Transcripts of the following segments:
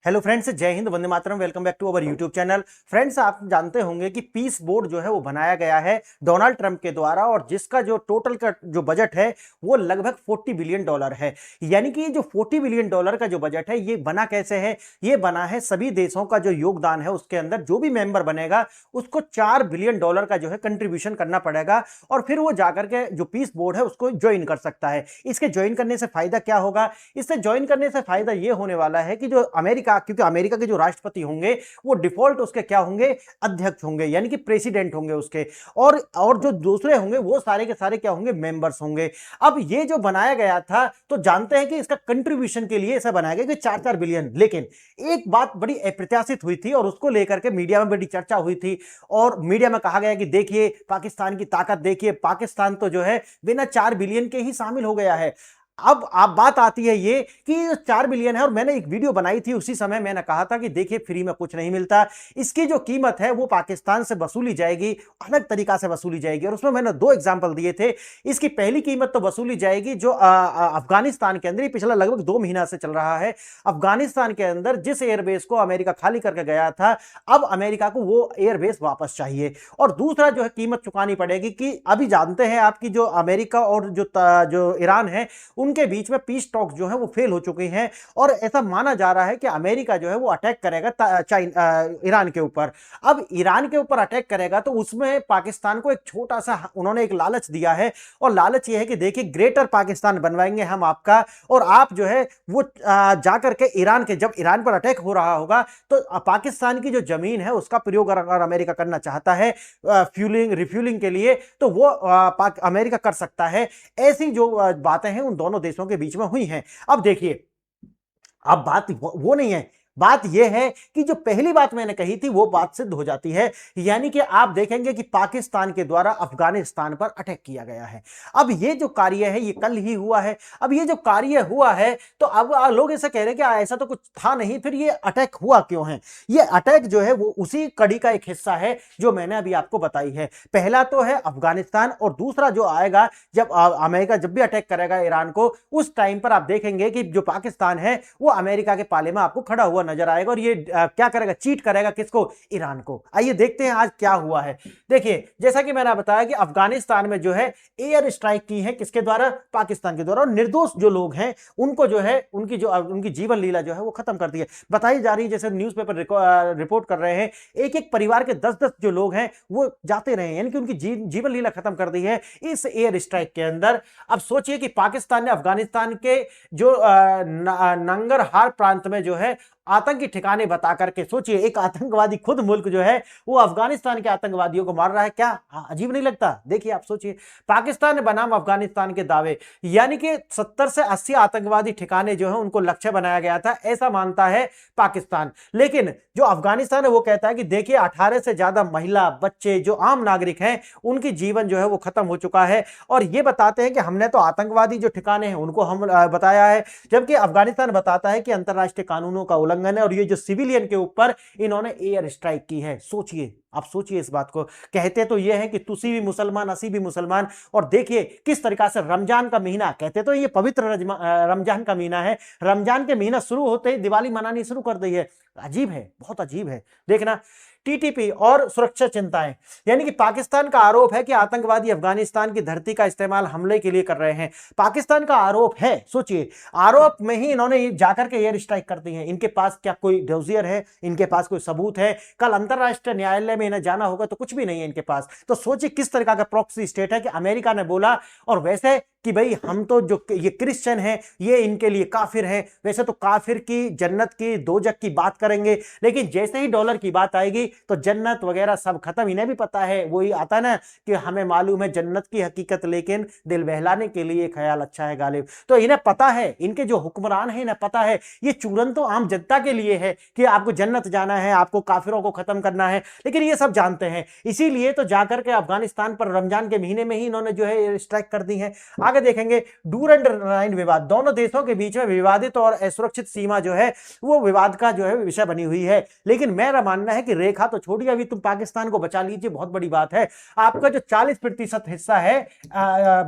Hello friends, जय हिंद, वंदे मातरम। Welcome back to our YouTube channel. Friends, आप जानते होंगे कि पीस बोर्ड जो है वो बनाया गया है डोनाल्ड ट्रंप के द्वारा, और जिसका जो टोटल का जो बजट है वो लगभग $40 बिलियन है। यानी कि जो $40 बिलियन का जो बजट है ये बना कैसे है? ये बना है सभी देशों का जो योगदान है, उसके अंदर जो भी मेंबर बनेगा उसको $4 बिलियन का जो है कंट्रीब्यूशन करना पड़ेगा, और फिर वो जाकर के जो पीस बोर्ड है उसको ज्वाइन कर सकता है। इसके ज्वाइन करने से फायदा क्या होगा? इससे ज्वाइन करने से फायदा ये होने वाला है कि जो अमेरिका, क्योंकि अमेरिका के जो राष्ट्रपति होंगे वो डिफॉल्ट उसके क्या होंगे? अध्यक्ष होंगे, यानी कि प्रेसिडेंट होंगे उसके, और जो दूसरे होंगे वो सारे के सारे क्या होंगे? मेंबर्स होंगे। अब ये जो बनाया गया था, तो जानते हैं कि इसका कंट्रीब्यूशन के लिए ऐसा बनाया गया कि 4-4 बिलियन। लेकिन एक बात बड़ी अप्रत्याशित हुई थी और उसको लेकर के मीडिया में बड़ी चर्चा हुई थी, और मीडिया में कहा गया कि देखिए पाकिस्तान की ताकत देखिए, पाकिस्तान तो जो है बिना 4 बिलियन के ही शामिल हो गया है। अब आप बात आती है ये कि 4 बिलियन है, और मैंने एक वीडियो बनाई थी उसी समय मैंने कहा था कि देखिए फ्री में कुछ नहीं मिलता, इसकी जो कीमत है वो पाकिस्तान से वसूली जाएगी, अलग तरीका से वसूली जाएगी। और उसमें मैंने 2 एग्जांपल दिए थे। इसकी पहली कीमत तो वसूली जाएगी जो अफगानिस्तान के अंदर, ये पिछला लगभग 2 महीना से चल रहा है, अफगानिस्तान के अंदर जिस एयरबेस को अमेरिका खाली करके गया था, अब अमेरिका को वो एयरबेस वापस चाहिए। और दूसरा जो है कीमत चुकानी पड़ेगी कि अभी जानते हैं आपकी जो अमेरिका और जो ईरान है उनके बीच में पीस टॉक्स जो है वो फेल हो चुके हैं, और ऐसा माना जा रहा है कि अमेरिका जो है वो अटैक करेगा ईरान के ऊपर। अब ईरान के ऊपर अटैक करेगा तो उसमें पाकिस्तान को एक छोटा सा उन्होंने एक लालच दिया है, और लालच ये है कि देखिए ग्रेटर पाकिस्तान बनवाएंगे हम आपका, और आप जो है वो जाकर के ईरान के, जब ईरान पर अटैक हो रहा होगा तो पाकिस्तान की जो जमीन है उसका प्रयोग अगर अमेरिका करना चाहता है फ्यूलिंग रिफ्यूलिंग के लिए, तो वो अमेरिका कर सकता है। ऐसी जो बातें हैं उन दोनों देशों के बीच में हुई हैं। अब देखिए, अब बात वो नहीं है, बात यह है कि जो पहली बात मैंने कही थी वो बात सिद्ध हो जाती है। यानी कि आप देखेंगे कि पाकिस्तान के द्वारा अफगानिस्तान पर अटैक किया गया है। अब ये जो कार्य है ये कल ही हुआ है। अब ये जो कार्य हुआ है तो अब लोग ऐसा कह रहे हैं कि ऐसा तो कुछ था नहीं, फिर ये अटैक हुआ क्यों है? ये अटैक जो है वो उसी कड़ी का एक हिस्सा है जो मैंने अभी आपको बताई है। पहला तो है अफगानिस्तान, और दूसरा जो आएगा जब अमेरिका जब भी अटैक करेगा ईरान को, उस टाइम पर आप देखेंगे कि जो पाकिस्तान है वो अमेरिका के पाले में आपको खड़ा हुआ नजर आएगा, और ये क्या करेगा? चीट करेगा किसको? ईरान को। आइए देखते हैं आज क्या हुआ है। देखिए, जैसा कि मैंने बताया कि अफगानिस्तान में जो है एयर स्ट्राइक की है, किसके द्वारा? पाकिस्तान के द्वारा, और निर्दोष जो लोग हैं उनको जो है उनकी जीवन लीला जो है वो खत्म कर दी है। बताई जा रही है, जैसे न्यूज़पेपर रिपोर्ट कर रहे हैं, एक एक परिवार के 10-10 जो लोग हैं वो जाते रहे, यानी कि उनकी जीवन लीला खत्म कर दी है इस एयर स्ट्राइक के अंदर। अब सोचिए कि पाकिस्तान ने अफगानिस्तान के जो नंगरहार प्रांत में जो है आतंकी ठिकाने बता करके, सोचिए एक आतंकवादी खुद मुल्क जो है वो अफगानिस्तान के आतंकवादियों को मार रहा है। क्या अजीब नहीं लगता? देखिए आप सोचिए, पाकिस्तान ने बनाम अफगानिस्तान के दावे, यानी कि 70 से 80 आतंकवादी ठिकाने जो है उनको लक्ष्य बनाया गया था, ऐसा मानता है पाकिस्तान। लेकिन जो अफगानिस्तान है वो कहता है कि देखिए 18 से ज्यादा महिला, बच्चे, जो आम नागरिक हैं उनकी जीवन जो है वो खत्म हो चुका है, और ये बताते हैं कि हमने तो आतंकवादी जो ठिकाने हैं उनको हम बताया है, जबकि अफगानिस्तान बताता है कि अंतरराष्ट्रीय कानूनों का उल्लंघन है, और ये जो सिविलियन के ऊपर इन्होंने एयर स्ट्राइक की है। सोचिए, आप सोचिए इस बात को। कहते तो ये है कि तुसी भी मुसलमान, असी भी मुसलमान, और देखिए किस तरीका से रमजान का महीना, कहते तो ये पवित्र रमजान का महीना है, रमजान के महीना शुरू होते ही दिवाली मनानी शुरू कर दी है। अजीब है, बहुत अजीब है। देखना, टीटीपी और सुरक्षा चिंताएं, यानी कि पाकिस्तान का आरोप है कि आतंकवादी अफगानिस्तान की धरती का इस्तेमाल हमले के लिए कर रहे हैं। पाकिस्तान का आरोप है, सोचिए, आरोप में ही इन्होंने जाकर के एयर स्ट्राइक कर दी है। इनके पास क्या कोई डोजियर है? इनके पास कोई सबूत है? कल अंतरराष्ट्रीय न्यायालय में इन्हें जाना होगा तो कुछ भी नहीं है इनके पास। तो सोचिए किस तरह का प्रॉक्सी स्टेट है कि अमेरिका ने बोला, और वैसे कि भाई हम तो जो ये क्रिश्चियन हैं ये इनके लिए काफिर हैं, वैसे तो काफिर की, जन्नत की, दोजख की बात करेंगे, लेकिन जैसे ही डॉलर की बात आएगी तो जन्नत वगैरह सब खत्म। इन्हें भी पता है, वही आता ना कि हमें मालूम है जन्नत की हकीकत, लेकिन दिल बहलाने के लिए ख्याल अच्छा है गालिब। तो इन्हें पता है, इनके जो हुक्मरान हैं इन्हें पता है ये चूरन तो आम जनता के लिए है कि आपको जन्नत जाना है, आपको काफिरों को खत्म करना है, लेकिन ये सब जानते हैं। इसीलिए तो जाकर के अफगानिस्तान पर रमजान के महीने में ही इन्होंने जो है स्ट्राइक कर दी है। आगे आगे देखेंगे डूरंड लाइन विवाद, दोनों देशों के बीच में विवादित और असुरक्षित सीमा जो है वो विवाद का जो है विषय बनी हुई है। लेकिन मेरा मानना है कि रेखा तो छोड़िए, अभी तुम पाकिस्तान को बचा लीजिए, बहुत बड़ी बात है। आपका जो 40% हिस्सा है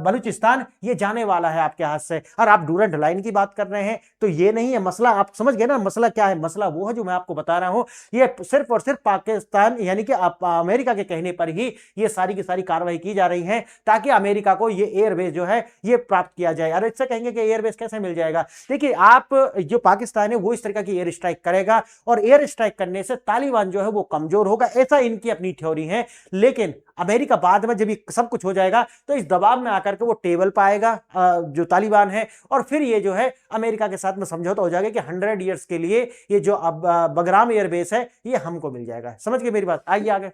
बलूचिस्तान, ये जाने वाला है आपके हाथ से, और आप डूरंड लाइन की बात कर रहे हैं। तो ये नहीं है मसला, आप समझ गए ना मसला क्या है? मसला वो है जो मैं आपको बता रहा हूं, ये सिर्फ और सिर्फ पाकिस्तान यानी कि अमेरिका के कहने पर ही ये सारी की सारी कार्रवाई की जा रही है, ताकि अमेरिका को ये एयरबेस जो है ये प्राप्त किया जाए। अरे इससे कहेंगे कि एयरबेस कैसे मिल जाएगा? देखिए, आप जो पाकिस्तान है वो इस तरह की एयर स्ट्राइक करेगा, और एयर स्ट्राइक करने से तालिबान जो है वो कमजोर होगा, ऐसा इनकी अपनी थ्योरी है। लेकिन अमेरिका बाद में जब ये सब कुछ हो जाएगा तो इस दबाव में आकर के वो टेबल पाएगा जो तालिबान है, और फिर ये जो है अमेरिका के साथ में समझौता हो जाएगा कि 100 ईयर्स के लिए ये जो अब बगराम एयरबेस है ये हमको मिल जाएगा। समझ गए मेरी बात? आइए आगे।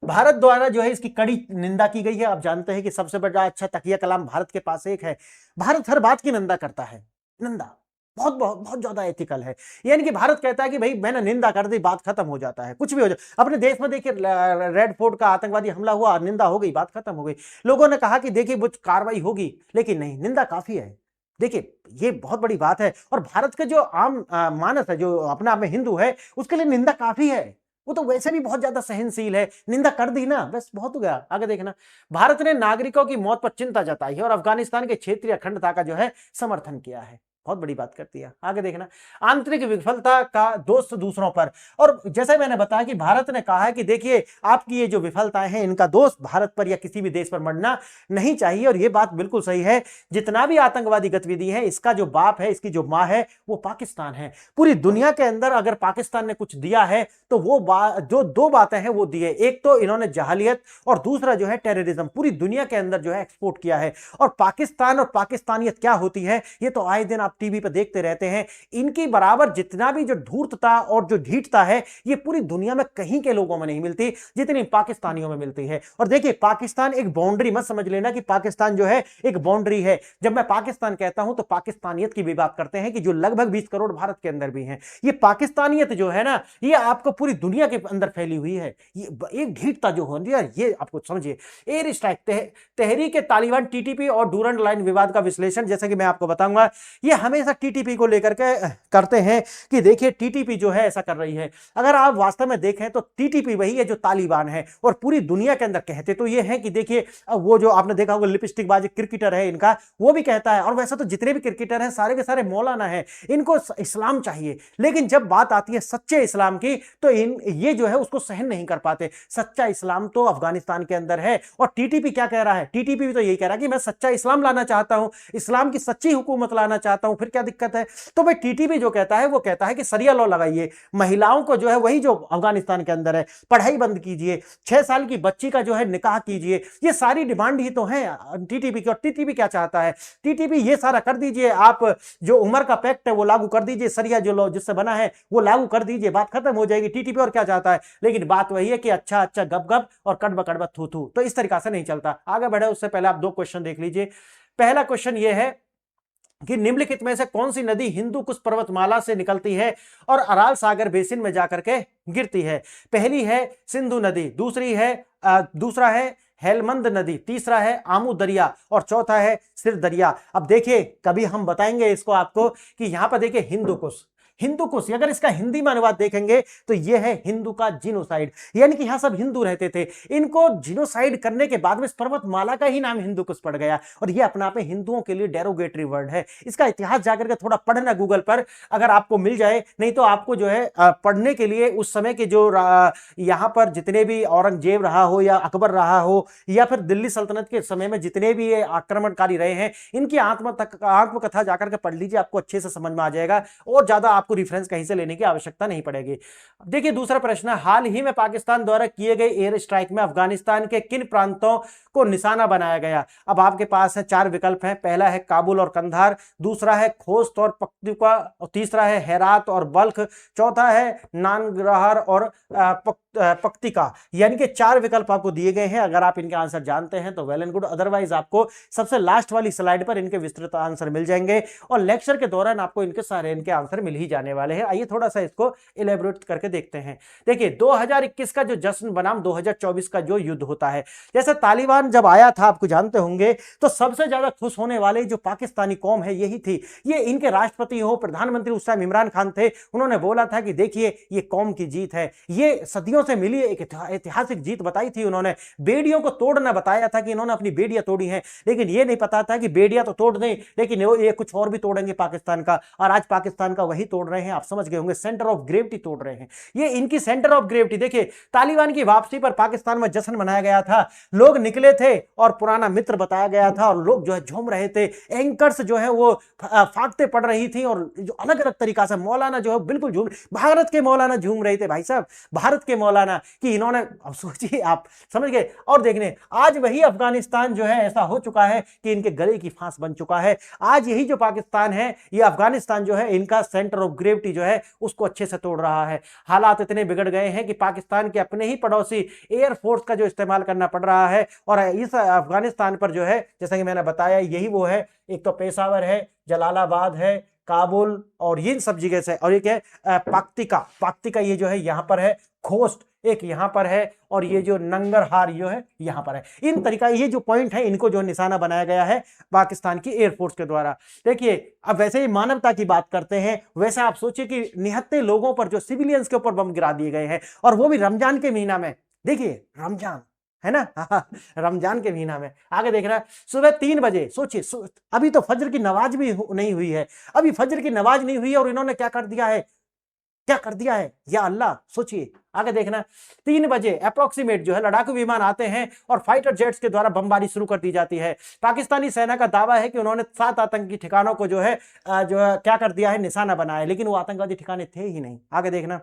भारत द्वारा जो है इसकी कड़ी निंदा की गई है। आप जानते हैं कि सबसे बड़ा अच्छा तकिया कलाम भारत के पास एक है। भारत हर बात की निंदा करता है, निंदा बहुत बहुत बहुत ज्यादा एथिकल है। यानी कि भारत कहता है कि भाई मैंने निंदा कर दी, बात खत्म हो जाता है, कुछ भी हो जाए। अपने देश में देखिए रेड फोर्ट का आतंकवादी हमला हुआ, निंदा हो गई, बात खत्म हो गई। लोगों ने कहा कि देखिए कुछ कार्रवाई होगी, लेकिन नहीं, निंदा काफी है। देखिए ये बहुत बड़ी बात है, और भारत के जो आम मानस है, जो अपने आप में हिंदू है, उसके लिए निंदा काफी है। वो तो वैसे भी बहुत ज्यादा सहनशील है, निंदा कर दी ना बस बहुत हो गया। आगे देखना, भारत ने नागरिकों की मौत पर चिंता जताई है और अफगानिस्तान के क्षेत्रीय अखंडता का जो है समर्थन किया है। बहुत बड़ी बात करती है। आगे देखना, आंतरिक विफलता का दोष दूसरों पर, और जैसे मैंने बताया कि भारत ने कहा है कि देखिए आपकी ये जो विफलताएं हैं इनका दोष भारत पर या किसी भी देश पर मढ़ना नहीं चाहिए, और ये बात बिल्कुल सही है। जितना भी आतंकवादी गतिविधि है इसका जो बाप है, इसकी जो मां है वो पाकिस्तान है। पूरी दुनिया के अंदर अगर पाकिस्तान ने कुछ दिया है तो वो जो दो बातें हैं वो दी है, एक तो इन्होंने जहालियत और दूसरा जो है टेररिज्म पूरी दुनिया के अंदर जो है एक्सपोर्ट किया है। और पाकिस्तान और पाकिस्तानियत क्या होती है ये तो आए दिन आप टीवी पर देखते रहते हैं। इनकी बराबर जितना भी जो धूर्तता और जो ढीठता है ये पूरी दुनिया में कहीं के लोगों में नहीं मिलती जितनी पाकिस्तानियों में मिलती है। और देखिए पाकिस्तान एक बाउंड्री मत समझ लेना कि पाकिस्तान जो है एक बाउंड्री है। जब मैं पाकिस्तान कहता हूं तो पाकिस्तानियत की भी बात करते हैं कि जो लगभग 20 करोड़ भारत के अंदर भी हैं। ये पाकिस्तानियत जो है ना ये आपको पूरी दुनिया के अंदर फैली हुई है। ये एक ढीठता जो हो रही है ये आपको समझिए। एयर स्ट्राइक, तहरीक तालिबान, टीटीपी और डूरंड लाइन विवाद का विश्लेषण, जैसे कि मैं आपको बताऊंगा, ये हमेशा टीटीपी को लेकर के करते हैं कि देखिए टीटीपी जो है ऐसा कर रही है। अगर आप वास्तव में देखें तो टीटीपी वही है जो तालिबान है, और पूरी दुनिया के अंदर कहते तो ये है कि देखिए वो जो आपने देखा होगा लिपस्टिक बाज क्रिकेटर है इनका, वो भी कहता है, और वैसे तो जितने भी क्रिकेटर हैं सारे के सारे मौलाना हैं, इनको इस्लाम चाहिए। लेकिन जब बात आती है सच्चे इस्लाम की तो ये जो है उसको सहन नहीं कर पाते। सच्चा इस्लाम तो अफगानिस्तान के अंदर है। और टीटीपी क्या कह रहा है? टीटीपी भी तो यही कह रहा है कि मैं सच्चा इस्लाम लाना चाहता हूं, इस्लाम की सच्ची हुकूमत लाना चाहता हूं, फिर क्या दिक्कत है? तो भाई टीटीपी जो कहता है वो कहता है कि सरिया लॉ लगाइए, महिलाओं को जो है वही जो अफगानिस्तान के अंदर है, पढ़ाई बंद कीजिए, 6 साल की बच्ची का जो है निकाह कीजिए। ये सारी डिमांड ही तो है टीटीपी की। और टीटीपी क्या चाहता है? टीटीपी ये सारा कर दीजिए, आप जो उमर का पैक्ट है वो लागू कर दीजिए, सरिया जो लॉ जिससे बना है वो लागू कर दीजिए, बात खत्म हो जाएगी। टीटीपी और क्या चाहता है? लेकिन बात वही है कि अच्छा अच्छा गप गप और कड़वा कड़वा थू थू, तो इस तरीका से नहीं चलता। आगे बढ़े उससे पहले आप 2 क्वेश्चन देख लीजिए। पहला क्वेश्चन ये है कि निम्नलिखित में से कौन सी नदी हिंदू कुश पर्वतमाला से निकलती है और अराल सागर बेसिन में जाकर के गिरती है? पहली है सिंधु नदी, दूसरा है हेलमंद नदी, तीसरा है आमू दरिया, और चौथा है सिर दरिया। अब देखिए कभी हम बताएंगे इसको आपको कि यहां पर देखिए हिंदू कुश, हिंदू कुश, अगर इसका हिंदी में अनुवाद देखेंगे तो यह है हिंदू का जिनोसाइड, यानी कि यहां सब हिंदू रहते थे, इनको जिनोसाइड करने के बाद में इस पर्वतमाला का ही नाम हिंदू कुश पड़ गया। और यह अपने आप में हिंदुओं के लिए डेरोगेटरी वर्ड है। इसका इतिहास जाकर के थोड़ा पढ़ना गूगल पर, अगर आपको मिल जाए, नहीं तो आपको जो है पढ़ने के लिए उस समय के जो यहां पर जितने भी औरंगजेब रहा हो या अकबर रहा हो या फिर दिल्ली सल्तनत के समय में जितने भी ये आक्रमणकारी रहे हैं, इनकी आत्मकथा जाकर के पढ़ लीजिए, आपको अच्छे से समझ में आ जाएगा और ज्यादा आपको रेफरेंस कहीं से लेने की आवश्यकता नहीं पड़ेगी। देखिए दूसरा प्रश्न, हाल ही में पाकिस्तान द्वारा किए गए एयर स्ट्राइक में अफगानिस्तान के किन प्रांतों को निशाना बनाया गया? अब आपके पास है 4 विकल्प हैं। पहला है काबुल और कंधार, दूसरा है खोस्त और पख्तूनख्वा, तीसरा है हेरात और बल्ख, चौथा है नानगरहार और पख्तिका। यानी कि 4 विकल्प आपको दिए गए हैं। अगर आप इनके आंसर जानते हैं तो वेल एंड गुड, अदरवाइज आपको सबसे लास्ट वाली स्लाइड पर इनके विस्तृत आंसर मिल जाएंगे और लेक्चर के दौरान आपको इनके सारे आंसर मिल ही जाएंगे। जाने वाले हैं। आइए थोड़ा सा इसको इलेबोरेट करके देखते हैं। देखिए 2021 का जो जश्न बनाम 2024 का जो युद्ध होता है, जैसे तालिबान जब आया था आपको जानते होंगे, तो सबसे ज्यादा खुश होने वाले जो पाकिस्तानी कौम है यही थी। ये इनके राष्ट्रपति हो, प्रधानमंत्री उस टाइम इमरान खान थे, उन्होंने बोला था कि देखिए ये कौम की जीत है, ये सदियों से मिली एक ऐतिहासिक जीत बताई थी उन्होंने। बेड़ियों को तोड़ना बताया था कि इन्होंने अपनी बेड़ियां तोड़ी हैं, लेकिन ये नहीं पता था कि बेड़ियां तो तोड़ दें लेकिन ये कुछ और भी तोड़ेंगे पाकिस्तान का, और आज पाकिस्तान का वही तोड़ रहे हैं। आप समझ गए होंगे, सेंटर ऑफ ग्रेविटी तोड़ रहे हैं, ये इनकी सेंटर ऑफ ग्रेविटी। देखिए तालिबान की वापसी पर पाकिस्तान में जश्न मनाया गया था, लोग निकले थे और पुराना मित्र बताया गया था, और लोग जो है झूम रहे थे, एंकर्स जो है वो फाकते पड़ रही थी, और जो अलग अलग तरीका से मौलाना जो है बिल्कुल झूम, भारत के मौलाना झूम रहे थे भाई साहब, भारत के मौलाना, कि इन्होंने, अब सोचिए आप समझ गए। और देखने आज वही अफगानिस्तान जो है ऐसा हो चुका है कि इनके गले की फांस बन चुका है। आज यही जो पाकिस्तान है, ये अफगानिस्तान जो है इनका सेंटर ऑफ ग्रेविटी जो है उसको अच्छे से तोड़ रहा है। हालात इतने बिगड़ गए हैं कि पाकिस्तान के अपने ही पड़ोसी एयरफोर्स का जो इस्तेमाल करना पड़ रहा है, और इस अफगानिस्तान पर जो है जैसा कि मैंने बताया यही वो है, एक तो पेशावर है, जलालाबाद है, काबुल और ये सब जगह से, और एक है पाक्तिका ये जो है यहां पर है, खोस्ट एक यहां पर है, और ये जो नंगरहार जो है यहां पर है। इन तरीका ये जो पॉइंट है इनको जो निशाना बनाया गया है पाकिस्तान की एयरफोर्स के द्वारा। देखिए अब वैसे ही मानवता की बात करते हैं, वैसे आप सोचिए कि निहत्थे लोगों पर जो सिविलियंस के ऊपर बम गिरा दिए गए हैं, और वो भी रमजान के महीना में। देखिए रमजान है ना रमजान के महीना में। आगे देख रहा है सुबह 3 बजे, सोचिए अभी तो फजर की नमाज भी नहीं हुई है, अभी फजर की नमाज नहीं हुई है, और इन्होंने क्या कर दिया है, क्या कर दिया है या अल्लाह। सोचिए आगे देखना, 3 बजे अप्रोक्सीमेट जो है लड़ाकू विमान आते हैं और फाइटर जेट्स के द्वारा बमबारी शुरू कर दी जाती है। पाकिस्तानी सेना का दावा है कि उन्होंने 7 आतंकी ठिकानों को जो है क्या कर दिया है, निशाना बनाया, लेकिन वो आतंकवादी ठिकाने थे ही नहीं। आगे देखना,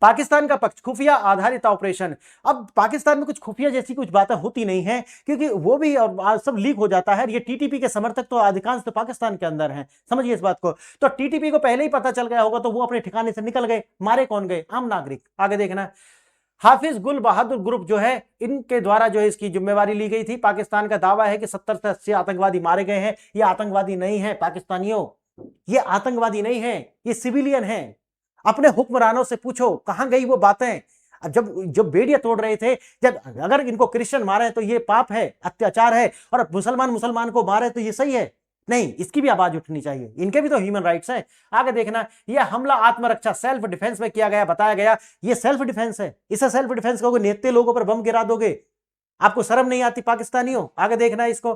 पाकिस्तान का पक्ष, खुफिया आधारित ऑपरेशन। अब पाकिस्तान में कुछ खुफिया जैसी कुछ बातें होती नहीं है, क्योंकि वो भी सब लीक हो जाता है। ये टीटीपी के समर्थक तो अधिकांश तो पाकिस्तान के अंदर हैं, समझिए इस बात को। तो टीटीपी को पहले ही पता चल गया होगा, तो वो अपने ठिकाने से निकल गए। मारे कौन गए, आम नागरिक। आगे देखना, हाफिज गुल बहादुर ग्रुप जो है इनके द्वारा जो है इसकी जिम्मेवारी ली गई थी। पाकिस्तान का दावा है कि 70 से 80 आतंकवादी मारे गए हैं। ये आतंकवादी नहीं है पाकिस्तानियों, ये आतंकवादी नहीं है, ये सिविलियन है। अपने हुक्मरानों से पूछो कहां गई वो बातें। अब जब बेड़ियां तोड़ रहे थे, जब अगर इनको क्रिश्चियन मारे तो ये पाप है, अत्याचार है, और मुसलमान को मारे तो ये सही है? नहीं, इसकी भी आवाज उठनी चाहिए, इनके भी तो ह्यूमन राइट्स हैं। आगे देखना, यह हमला आत्मरक्षा सेल्फ डिफेंस में किया गया, बताया गया। ये सेल्फ डिफेंस है, इसे सेल्फ डिफेंस कहोगे? निहत्थे लोगों पर बम गिरा दोगे, आपको शर्म नहीं आती पाकिस्तानियों? आगे देखना इसको,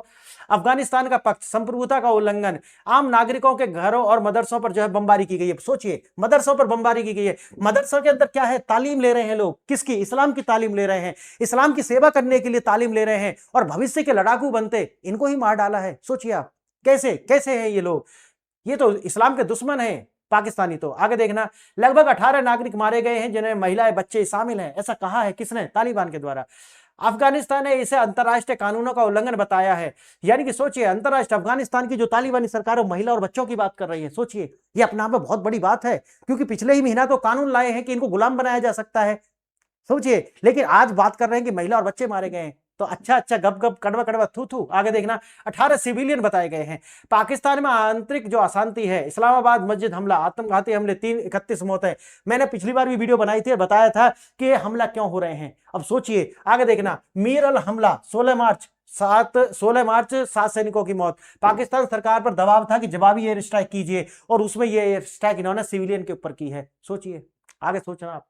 अफगानिस्तान का पक्ष, संप्रभुता का उल्लंघन, आम नागरिकों के घरों और मदरसों पर जो है बमबारी की गई है। सोचिए मदरसों पर बमबारी की गई है। मदरसों के अंदर क्या है, तालीम ले रहे हैं लोग, किसकी? इस्लाम की तालीम ले रहे हैं, इस्लाम की सेवा करने के लिए तालीम ले रहे हैं, और भविष्य के लड़ाकू बनते इनको ही मार डाला है। सोचिए आप कैसे कैसे हैं ये लोग, ये तो इस्लाम के दुश्मन हैं पाकिस्तानी। तो आगे देखना, लगभग 18 नागरिक मारे गए हैं जिनमें महिलाएं बच्चे शामिल हैं। ऐसा कहा है किसने? तालिबान के द्वारा। अफगानिस्तान ने इसे अंतर्राष्ट्रीय कानूनों का उल्लंघन बताया है। यानी कि सोचिए, अंतर्राष्ट्रीय अफगानिस्तान की जो तालिबानी सरकार है महिला और बच्चों की बात कर रही है। सोचिए ये अपने आप में बहुत बड़ी बात है, क्योंकि पिछले ही महीना तो कानून लाए हैं कि इनको गुलाम बनाया जा सकता है। सोचिए, लेकिन आज बात कर रहे हैं कि महिला और बच्चे मारे गए हैं। तो अच्छा गप गप कड़वा कड़वा थू थू। आगे देखना, 18 सिविलियन बताए गए हैं। पाकिस्तान में आंतरिक जो अशांति है, इस्लामाबाद मस्जिद हमला, आत्मघाती हमले, 31 मौतें। मैंने पिछली बार भी वीडियो बनाई थी और बताया था कि ये हमला क्यों हो रहे हैं। अब सोचिए आगे देखना, मीरल हमला 16 मार्च 7 सैनिकों की मौत। पाकिस्तान सरकार पर दबाव था कि जवाबी एयर स्ट्राइक कीजिए, और उसमें ये एयर स्ट्राइक इन्होंने सिविलियन के ऊपर की है। सोचिए, आगे सोचना आप।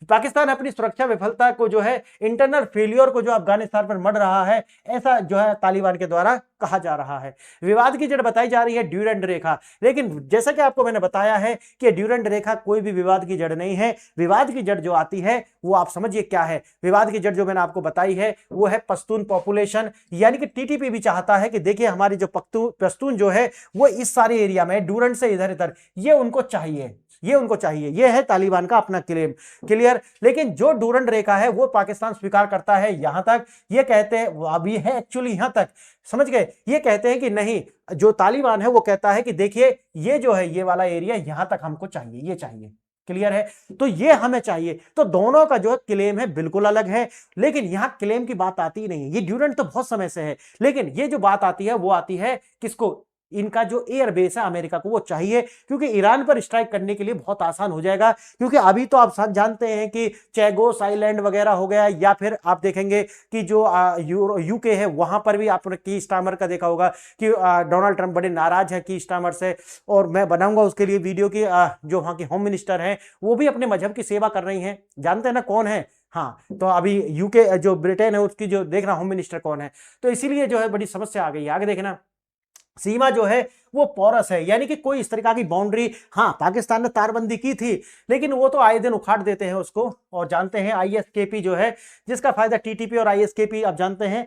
पाकिस्तान अपनी सुरक्षा विफलता को जो है, इंटरनल फेलियर को जो अफगानिस्तान पर मर रहा है, ऐसा जो है तालिबान के द्वारा कहा जा रहा है। विवाद की जड़ बताई जा रही है ड्यूरेंट रेखा, लेकिन जैसा कि आपको मैंने बताया है कि ड्यूरेंट रेखा कोई भी विवाद की जड़ नहीं है। विवाद की जड़ जो आती है वो आप समझिए क्या है। विवाद की जड़ जो मैंने आपको बताई है वो है पश्तून पॉपुलेशन। यानी कि टीटीपी भी चाहता है कि देखिए हमारी जो पश्तून जो है वो इस सारे एरिया में ड्यूरेंट से इधर इधर, ये उनको चाहिए, ये उनको चाहिए। ये है तालिबान का अपना क्लेम। क्लियर? लेकिन जो डूरंड रेखा है वो पाकिस्तान स्वीकार करता है यहां तक। ये कहते हैं, अभी है एक्चुअली यहां तक, समझ गए? ये कहते हैं कि नहीं, जो तालिबान है वो कहता है कि देखिए ये जो है ये वाला एरिया यहां तक हमको चाहिए, ये चाहिए। क्लियर है? तो ये हमें चाहिए। तो दोनों का जो क्लेम है बिल्कुल अलग है, लेकिन यहां क्लेम की बात आती ही नहीं है। ये ड्यूरेंट तो बहुत समय से है, लेकिन ये जो बात आती है वो आती है किसको? इनका जो एयर बेस है अमेरिका को वो चाहिए, क्योंकि ईरान पर स्ट्राइक करने के लिए बहुत आसान हो जाएगा। क्योंकि अभी तो आप सब जानते हैं कि चैगोस आइलैंड वगैरह हो गया, या फिर आप देखेंगे कि जो यूके है वहां पर भी आपने की स्टार्मर का देखा होगा कि डोनाल्ड ट्रंप बड़े नाराज है की स्टार्मर से, और मैं बनाऊंगा उसके लिए वीडियो की। जो वहां की होम मिनिस्टर हैं वो भी अपने मजहब की सेवा कर रही हैं, जानते हैं ना कौन है? हाँ, तो अभी यूके जो ब्रिटेन है उसकी जो देखना होम मिनिस्टर कौन है, तो इसीलिए जो है बड़ी समस्या आ गई है। आगे देखना, सीमा जो है वो पोरस है, यानी कि कोई इस तरीका की बाउंड्री, हाँ पाकिस्तान ने तारबंदी की थी लेकिन वो तो आए दिन उखाड़ देते हैं उसको। और जानते हैं आईएसकेपी जो है, जिसका फायदा टीटीपी और आईएसकेपी आप जानते हैं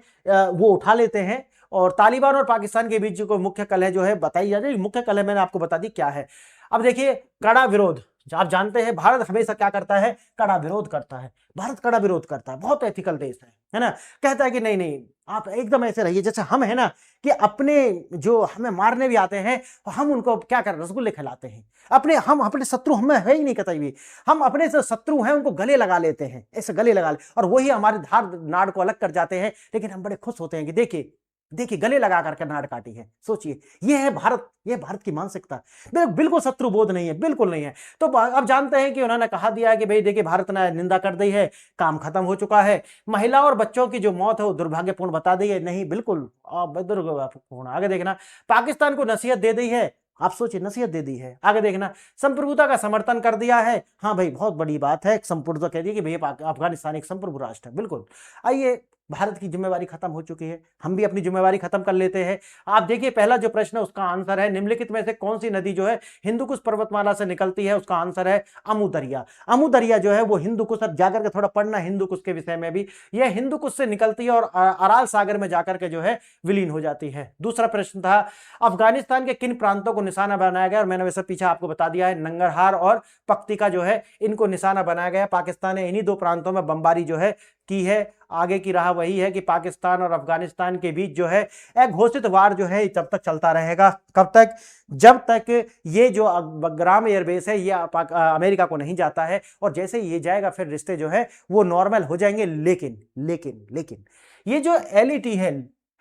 वो उठा लेते हैं। और तालिबान और पाकिस्तान के बीच जो मुख्य कलह जो है बताई जा रही, मुख्य कलह मैंने आपको बता दी क्या है। अब देखिए, कड़ा विरोध, आप जानते हैं भारत हमेशा क्या करता है, कड़ा विरोध करता है। भारत कड़ा विरोध करता है, बहुत एथिकल देश है ना। कहता है कि नहीं नहीं, आप एकदम ऐसे रहिए जैसे हम है ना, कि अपने जो हमें मारने भी आते हैं हम उनको क्या कर रसगुल्ले खिलाते हैं। हम अपने शत्रु हमें है ही नहीं कतई भी, हम अपने जो शत्रु हैं उनको गले लगा लेते हैं, ऐसे गले लगा ले, और वही हमारे धार नाड़ को अलग कर जाते हैं। लेकिन हम बड़े खुश होते हैं कि देखिए देखिए गले लगा करके नाड़ काटी है। सोचिए, ये है भारत, ये भारत की मानसिकता। बिल्कुल शत्रु बोध नहीं है, बिल्कुल नहीं है। तो अब जानते हैं कि उन्होंने कहा दिया कि भाई देखिए भारत ने निंदा कर दी है, काम खत्म हो चुका है। महिला और बच्चों की जो मौत है वो दुर्भाग्यपूर्ण बता दी है, नहीं बिल्कुल दुर्भाग्यपूर्ण। आगे देखना, पाकिस्तान को नसीहत दे दी है, आप सोचिए नसीहत दे दी है। आगे देखना, संप्रभुता का समर्थन कर दिया है, हाँ भाई बहुत बड़ी बात है, संप्रभुता कह दी कि भैया अफगानिस्तान एक संप्रभु राष्ट्र है। बिल्कुल, आइए, भारत की जिम्मेवारी खत्म हो चुकी है, हम भी अपनी जिम्मेवारी खत्म कर लेते हैं। आप देखिए, पहला जो प्रश्न है उसका आंसर है निम्नलिखित में से कौन सी नदी जो है हिंदुकुश पर्वतमाला से निकलती है, उसका आंसर है अमू दरिया। अमू दरिया जो है वो हिंदुकुश, अब जाकर के थोड़ा पढ़ना हिंदुकुश के विषय में भी, यह हिंदुकुश से निकलती है और अराल सागर में जाकर के जो है विलीन हो जाती है। दूसरा प्रश्न था, अफगानिस्तान के किन प्रांतों को निशाना बनाया गया, और मैंने वैसे पीछे आपको बता दिया है, नंगरहार और पक्तिका जो है इनको निशाना बनाया गया। पाकिस्तान ने इन्हीं दो प्रांतों में बमबारी जो है की है। आगे की राह वही है कि पाकिस्तान और अफगानिस्तान के बीच जो है अघोषित वार जो है तब तक चलता रहेगा। कब तक? जब तक ये जो बग्राम एयरबेस है ये अमेरिका को नहीं जाता है, और जैसे ये जाएगा फिर रिश्ते जो है वो नॉर्मल हो जाएंगे। लेकिन लेकिन लेकिन ये जो एलईटी है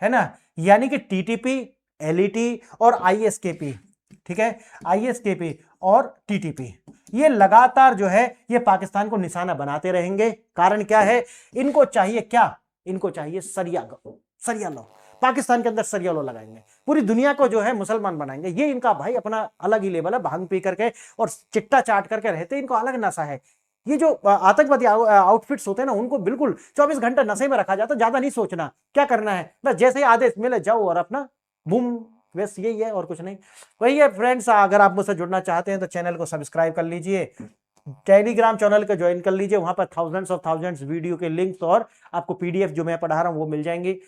ना, यानी कि टीटीपी, एलईटी और आईएसकेपी, ठीक है, आईएसकेपी और टीटीपी, ये लगातार जो है ये पाकिस्तान को निशाना बनाते रहेंगे। कारण क्या है? इनको चाहिए क्या? इनको चाहिए सरिया लो। पाकिस्तान के अंदर सरिया लो लगाएंगे, पूरी दुनिया को जो है मुसलमान बनाएंगे। ये इनका भाई अपना अलग ही लेवल है, भांग पी करके और चिट्टा चाट करके रहते, इनको अलग नशा है। ये जो आतंकवादी आउटफिट्स होते हैं ना, उनको बिल्कुल 24 घंटे नशे में रखा जाता है। ज्यादा नहीं सोचना क्या करना है, बस जैसे ही आदेश मिले जाओ और अपना बूम, बस यही है और कुछ नहीं। वही है फ्रेंड्स, अगर आप मुझसे जुड़ना चाहते हैं तो चैनल को सब्सक्राइब कर लीजिए, टेलीग्राम चैनल को ज्वाइन कर लीजिए, वहां पर थाउजेंड्स वीडियो के लिंक्स और आपको पीडीएफ जो मैं पढ़ा रहा हूं वो मिल जाएंगी।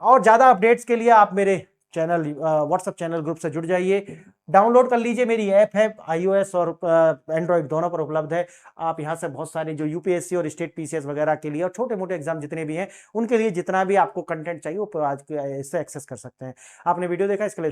और ज्यादा अपडेट्स के लिए आप मेरे चैनल व्हाट्सएप चैनल ग्रुप से जुड़ जाइए, डाउनलोड कर लीजिए, मेरी ऐप है, iOS और एंड्रॉइड दोनों पर उपलब्ध है। आप यहां से बहुत सारे जो यूपीएससी और स्टेट पीसीएस वगैरह के लिए और छोटे मोटे एग्जाम जितने भी हैं उनके लिए जितना भी आपको कंटेंट चाहिए वो आज इससे एक्सेस कर सकते हैं। आपने वीडियो देखा, इसके लिए